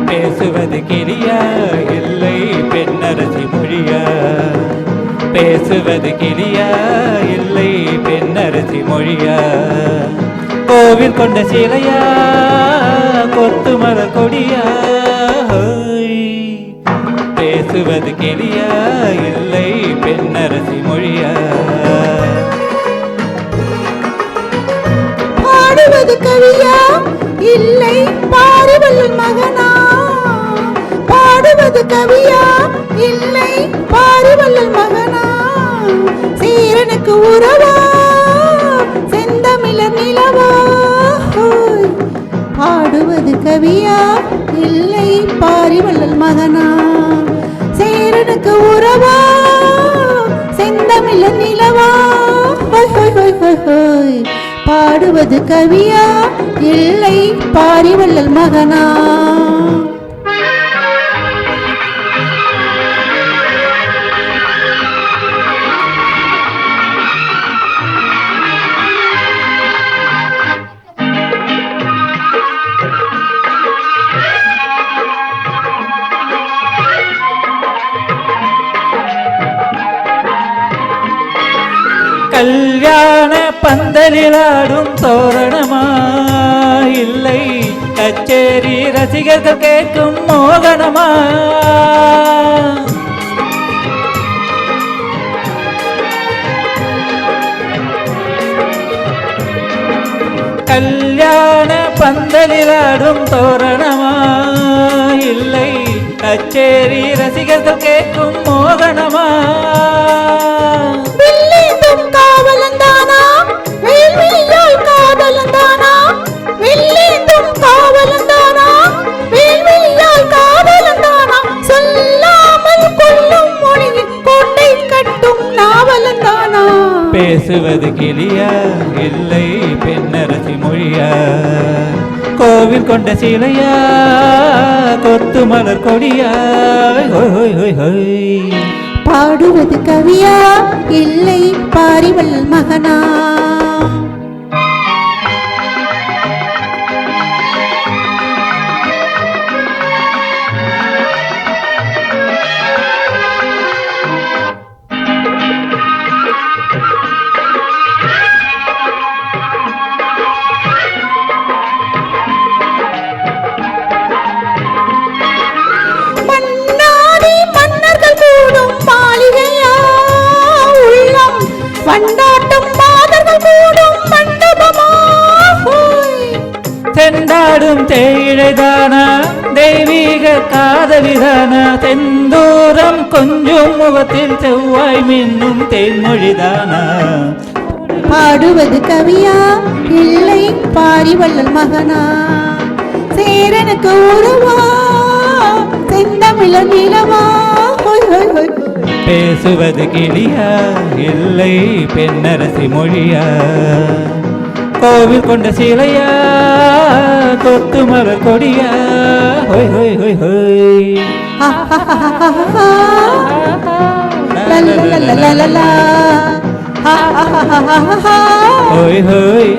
பேசுவது கிளியா இல்லை பெண்ணரசி மொழியா? பேசுவது கிளியா இல்லை பெண்ணரசி மொழியா? கோவில் கொண்ட சிலையா கொத்து மலர் கொடியா? பேசுவது கிளியா இல்லை பெண்ணரசி மொழியா? பாடுவது கவியா இல்லை பாரிவள்ளல் மகனா? பாடுவது கவியா இல்லை பாரிவள்ளல் மகனா? சீரனுக்கு உறவா செந்தமிழர் நிலவா? பாடுவது கவியா இல்லை பாரிவள்ளல் மகனா? சேரனுக்கு உறவா செந்தமிழர் நிலவா? பாடுவது கவியா இல்லை பாரிவள்ளல் மகனா? கல்யாண பந்தலிலாடும் தோரணமா இல்லை கச்சேரி ரசிகர்கள் கேட்கும் மோகனமா? கல்யாண பந்தலிலாடும் தோரணமா இல்லை கச்சேரி ரசிகர்கள் கேட்கும் மோகனமா? காவலந்தானா வேல்விழியால் காதலந்தானா? வெள்ளேந்தும் காவலந்தானா வேல்விழியால் காதலந்தானா? சொல்லாமல் கொல்லும் மொழியின் கோட்டை கட்டும் நாவலந்தானா? பேசுவது கிளியா இல்லை பெண்ணரசி மொழியா? கோவில் கொண்ட சிலையா கொத்து மலர் கொடியா? பாடுவது கவியா இல்லை பாரிவள்ளல் மகனா? செண்டாடும் தேயிழைதானா தெய்வீக காதலிதானா? செந்தூரம் கொஞ்சம் முகத்தில் செவ்வாய் மின்னும் தேன்மொழிதானா? பாடுவது கவியா இல்லை பாரிவள்ளல் மகனா? சேரனுக்கு உறவா செந்தமிழர் நிலவா? பேசுவது கிளியா இல்லை பெண்ணரசி மொழியா? கோவில் கொண்ட சிலையா கொத்து மலர் கொடியா? ஹோய் ஹோய் ஹோய் ஹோய் ஹோய் ஹோய்